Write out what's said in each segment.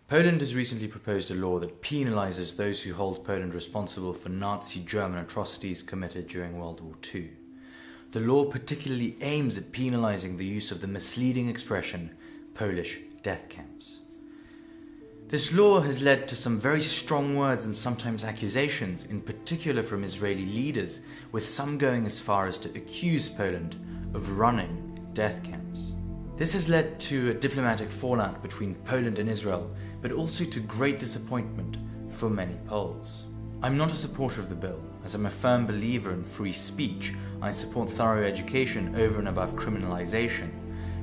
Poland has recently proposed a law that penalises those who hold Poland responsible for Nazi German atrocities committed during World War II. The law particularly aims at penalising the use of the misleading expression Polish death camps. This law has led to some very strong words and sometimes accusations, in particular from Israeli leaders, with some going as far as to accuse Poland of running death camps. This has led to a diplomatic fallout between Poland and Israel, but also to great disappointment for many Poles. I'm not a supporter of the bill, as I'm a firm believer in free speech. I support thorough education over and above criminalization.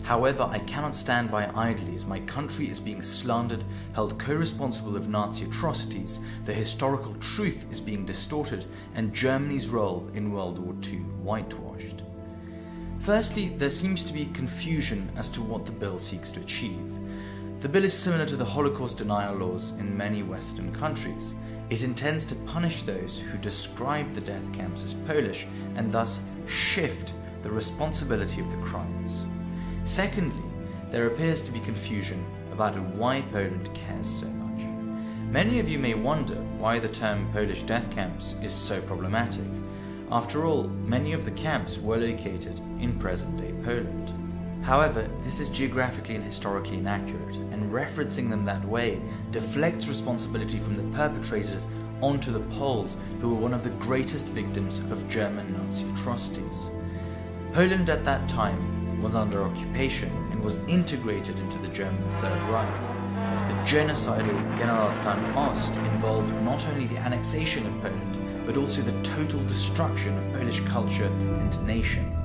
However, I cannot stand by idly as my country is being slandered, held co-responsible of Nazi atrocities, the historical truth is being distorted, and Germany's role in World War II whitewashed. Firstly, there seems to be confusion as to what the bill seeks to achieve. The bill is similar to the Holocaust denial laws in many Western countries. It intends to punish those who describe the death camps as Polish and thus shift the responsibility of the crimes. Secondly, there appears to be confusion about why Poland cares so much. Many of you may wonder why the term Polish death camps is so problematic. After all, many of the camps were located in present-day Poland. However, this is geographically and historically inaccurate, and referencing them that way deflects responsibility from the perpetrators onto the Poles, who were one of the greatest victims of German Nazi atrocities. Poland at that time was under occupation and was integrated into the German Third Reich. The genocidal Generalplan Ost involved not only the annexation of Poland, but also the total destruction of Polish culture and nation.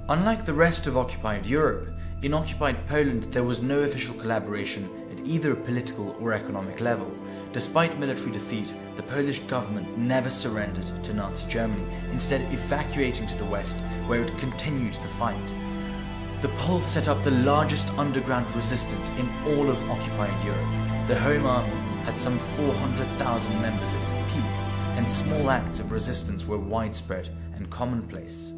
Unlike the rest of occupied Europe, in occupied Poland there was no official collaboration at either a political or economic level. Despite military defeat, the Polish government never surrendered to Nazi Germany, instead evacuating to the west, where it continued the fight. The Poles set up the largest underground resistance in all of occupied Europe. The Home Army had some 400,000 members at its peak, and small acts of resistance were widespread and commonplace.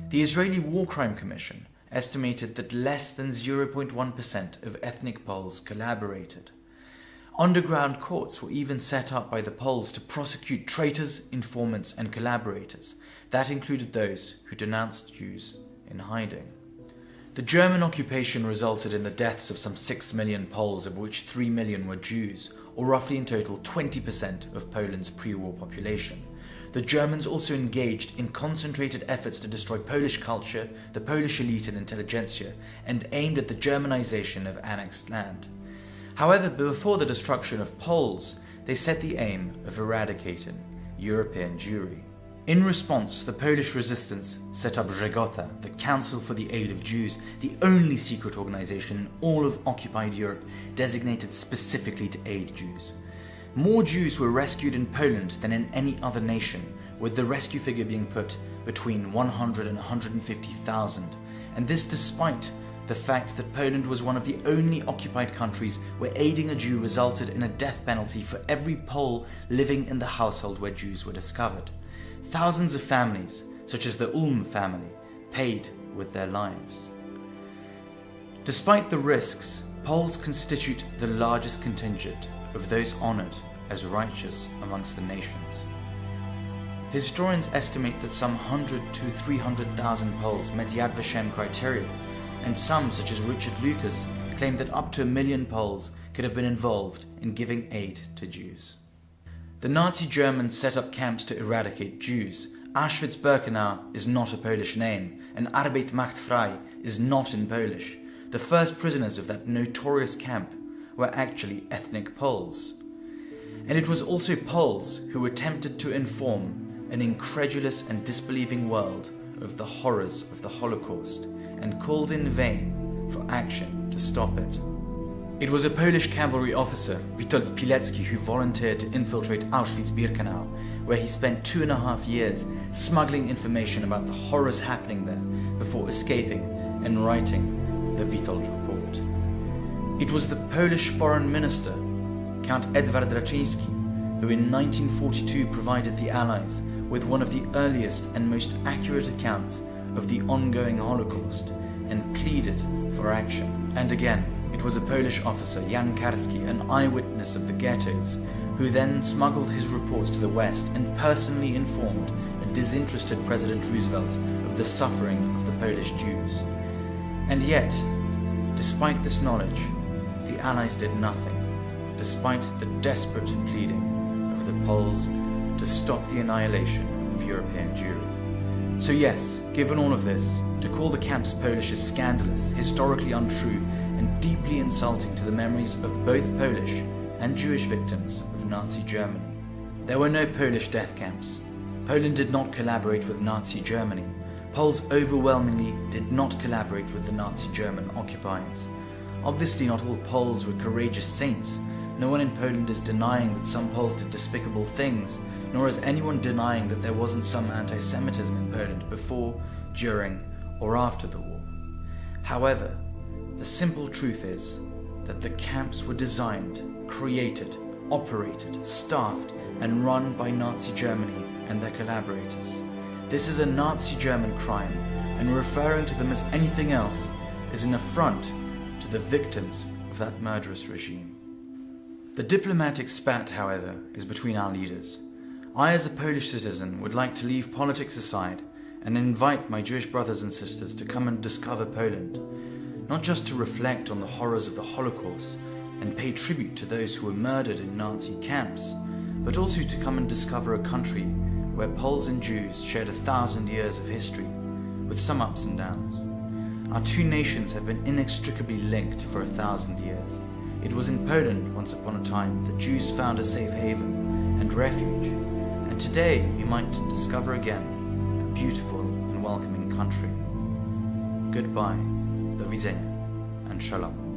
The Israeli War Crime Commission estimated that less than 0.1% of ethnic Poles collaborated. Underground courts were even set up by the Poles to prosecute traitors, informants, and collaborators. That included those who denounced Jews in hiding. The German occupation resulted in the deaths of some 6 million Poles, of which 3 million were Jews, or roughly in total 20% of Poland's pre-war population. The Germans also engaged in concentrated efforts to destroy Polish culture, the Polish elite and intelligentsia, and aimed at the Germanization of annexed land. However, before the destruction of Poles, they set the aim of eradicating European Jewry. In response, the Polish resistance set up Żegota, the Council for the Aid of Jews, the only secret organization in all of occupied Europe designated specifically to aid Jews. More Jews were rescued in Poland than in any other nation, with the rescue figure being put between 100 and 150,000, and this despite the fact that Poland was one of the only occupied countries where aiding a Jew resulted in a death penalty for every Pole living in the household where Jews were discovered. Thousands of families, such as the Ulm family, paid with their lives. Despite the risks, Poles constitute the largest contingent of those honored as righteous amongst the nations. Historians estimate that some 100 to 300,000 Poles met Yad Vashem criteria, and some, such as Richard Lucas, claim that up to 1 million Poles could have been involved in giving aid to Jews. The Nazi Germans set up camps to eradicate Jews. Auschwitz-Birkenau is not a Polish name, and Arbeit macht frei is not in Polish. The first prisoners of that notorious camp were actually ethnic Poles. And it was also Poles who attempted to inform an incredulous and disbelieving world of the horrors of the Holocaust, and called in vain for action to stop it. It was a Polish cavalry officer, Witold Pilecki, who volunteered to infiltrate Auschwitz-Birkenau, where he spent 2.5 years smuggling information about the horrors happening there before escaping and writing the Witold Report. It was the Polish foreign minister, Count Edward Raczyński, who in 1942 provided the Allies with one of the earliest and most accurate accounts of the ongoing Holocaust and pleaded for action. And again, It was a Polish officer, Jan Karski, an eyewitness of the ghettos, who then smuggled his reports to the West and personally informed a disinterested President Roosevelt of the suffering of the Polish Jews. And yet, despite this knowledge, the Allies did nothing, despite the desperate pleading of the Poles to stop the annihilation of European Jewry. So yes, given all of this, to call the camps Polish is scandalous, historically untrue, and deeply insulting to the memories of both Polish and Jewish victims of Nazi Germany. There were no Polish death camps. Poland did not collaborate with Nazi Germany. Poles overwhelmingly did not collaborate with the Nazi German occupiers. Obviously not all Poles were courageous saints. No one in Poland is denying that some Poles did despicable things, nor is anyone denying that there wasn't some anti-Semitism in Poland before, during, or after the war. However, the simple truth is that the camps were designed, created, operated, staffed, and run by Nazi Germany and their collaborators. This is a Nazi German crime, and referring to them as anything else is an affront to the victims of that murderous regime. The diplomatic spat, however, is between our leaders. I, as a Polish citizen, would like to leave politics aside and invite my Jewish brothers and sisters to come and discover Poland, not just to reflect on the horrors of the Holocaust and pay tribute to those who were murdered in Nazi camps, but also to come and discover a country where Poles and Jews shared 1,000 years of history, with some ups and downs. Our two nations have been inextricably linked for 1,000 years. It was in Poland, once upon a time, that Jews found a safe haven and refuge, and today you might discover again a beautiful and welcoming country. Goodbye, do widzenia, and shalom.